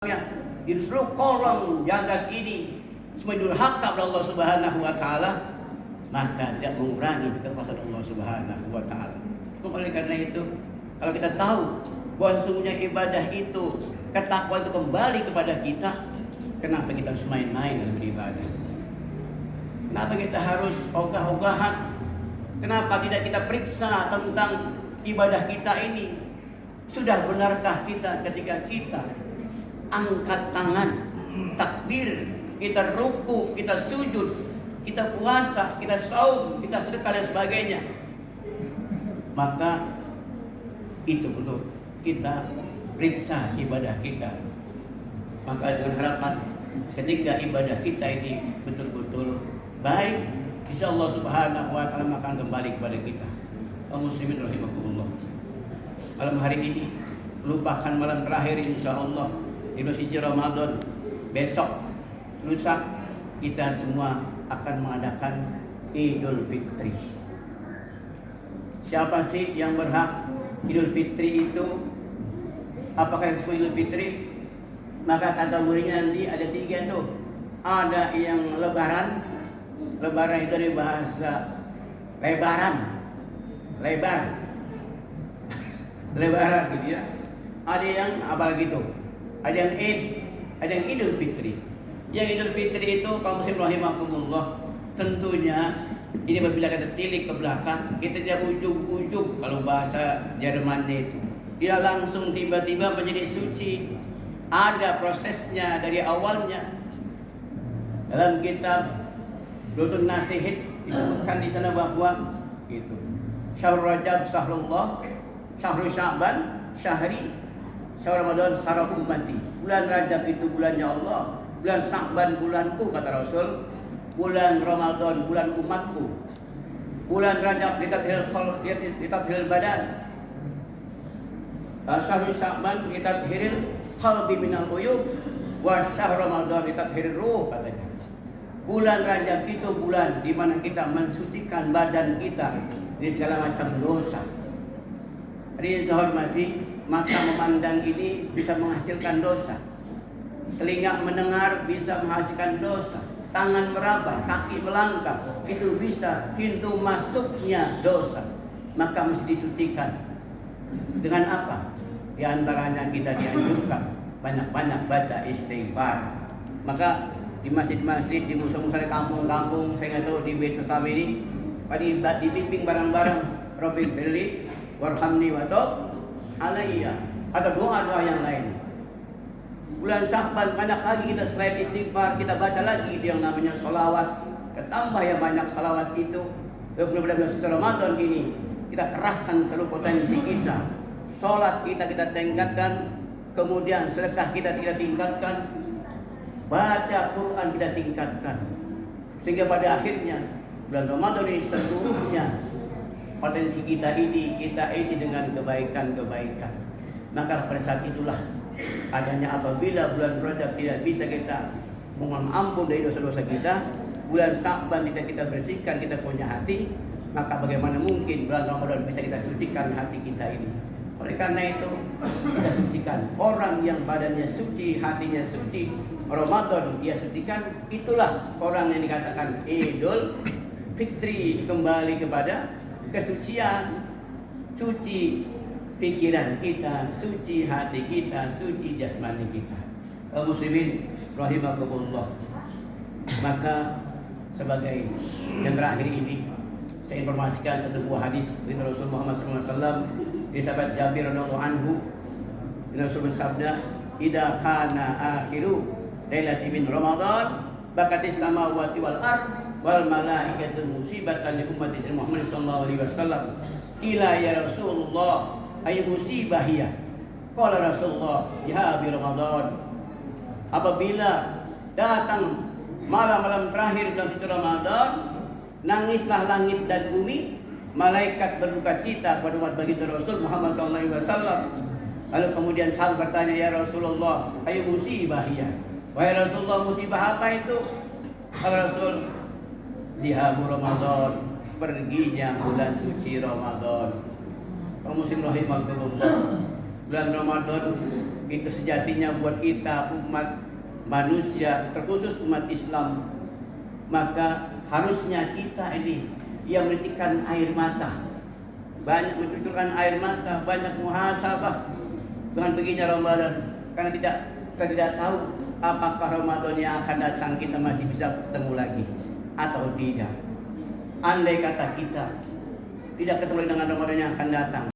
di seluruh kolom jagat ini semua durhaka kepada Allah Subhanahu wa taala, maka tidak mengurangi kekuasaan Allah Subhanahu wa taala. Oleh karena itu, kalau kita tahu bahwa sesungguhnya ibadah itu, ketakwaan itu kembali kepada kita, kenapa kita harus main-main dalam beribadah? Kenapa kita harus ogah-ogahan? Kenapa tidak kita periksa tentang ibadah kita ini? Sudah benarkah kita ketika kita angkat tangan, takbir, kita ruku, kita sujud, kita puasa, kita saum, kita sedekah dan sebagainya? Maka itu perlu kita periksa ibadah kita. Maka dengan harapan ketika ibadah kita ini betul-betul baik, insya Allah Subhanahu wa taala akan kembali kepada kita. Kaum muslimin rahimakumullah. Malam hari ini merupakan malam terakhir insya Allah di suci Ramadan. Besok lusa kita semua akan mengadakan Idul Fitri. Siapa sih yang berhak Idul Fitri itu? Apakah semua Idul Fitri? Maka kategorinya nanti ada 3 tuh. Ada yang lebaran. Lebaran itu dari bahasa lebaran, lebar, lebaran gitu ya. Ada yang apa gitu? Ada yang Id, ada yang Idul Fitri. Yang Idul Fitri itu kaum muslim rahimakumullah, tentunya ini apabila kita tilik ke belakang, kita tidak ujug-ujug kalau bahasa Jermannya itu. Dia langsung tiba-tiba menjadi suci. Ada prosesnya dari awalnya. Dalam kitab Dutun Nasihid disebutkan di sana bahwa itu Syahrul Rajab Syahrullah, Syahrul Sya'ban Syahri, Syahrul Ramadan Syahra ummati. Bulan Rajab itu bulannya Allah, bulan Sya'ban bulanku kata Rasul, bulan Ramadan bulan umatku, bulan Rajab litathil badan, Syahrul Sya'ban litathiril qalbi minal uyub, wa Syahrul Ramadan litathiril ruh katanya. Bulan Rajab itu bulan di mana kita mensucikan badan kita dari segala macam dosa. Hadirin saya hormati, mata memandang ini bisa menghasilkan dosa. Telinga mendengar bisa menghasilkan dosa. Tangan meraba, kaki melangkah, itu bisa pintu masuknya dosa. Maka mesti disucikan. Dengan apa? Di antaranya kita dianjurkan banyak-banyak baca istighfar. Maka di masjid-masjid, di musola-musola kampung-kampung, saya nggak tahu di Bait Islam ini, dibimbing bareng-bareng, Rabbi firli warhamni wa tub alayya, atau doa-doa yang lain. Bulan Sya'ban banyak lagi kita selain istighfar, kita baca lagi itu yang namanya sholawat. Ketambah ya banyak sholawat itu. Kemudian bulan suci Ramadan ini kita kerahkan seluruh potensi kita. Sholat kita tingkatkan, kemudian sedekah kita tingkatkan, baca Quran kita tingkatkan, sehingga pada akhirnya bulan Ramadan ini seluruhnya potensi kita ini kita isi dengan kebaikan-kebaikan. Maka pada saat itulah adanya apabila bulan Rajab tidak bisa kita mohon ampun dari dosa-dosa kita, bulan Sya'ban tidak kita bersihkan, kita punya hati, maka bagaimana mungkin bulan Ramadan bisa kita sucikan hati kita ini? Oleh karena itu kita sucikan. Orang yang badannya suci, hatinya suci, Ramadan dia sucikan, itulah orang yang dikatakan Idul Fitri, kembali kepada kesucian, suci pikiran kita, suci hati kita, suci jasmani kita. Kaum muslimin rahimakumullah. Maka sebagai yang terakhir ini saya informasikan satu buah hadis dari Rasul Muhammad SAW dari sahabat Jabir radhiyallahu anhu. Rasul bersabda, "Idza kana akhiru lailati min Ramadan, bakatis samawati wal ard wal malaikatu musibatan li ummati Muhammad sallallahu alaihi wasallam." Qila ya Rasulullah, ay musibah hiya? Qala Rasulullah, ya bi Ramadan. Apabila datang malam-malam terakhir bulan suci Ramadan, nangislah langit dan bumi, malaikat berduka cita kepada umat baginda Rasul Muhammad sallallahu alaihi wasallam. Lalu kemudian sahabat bertanya, ya Rasulullah, ay musibah hiya? Wahai Rasulullah, musibah apa itu? Kata Rasul, zihabu Ramadan, perginya bulan suci Ramadan. Kaum muslim rahimakumullah. Bulan Ramadan Itu sejatinya buat kita umat manusia, terkhusus umat Islam, maka harusnya kita ini yang menitikkan air mata, banyak mencucurkan air mata, banyak muhasabah dengan begini Ramadan, karena kita tidak tahu apakah Ramadan yang akan datang kita masih bisa ketemu lagi atau tidak. Andai kata kita tidak ketemu dengan Ramadan yang akan datang,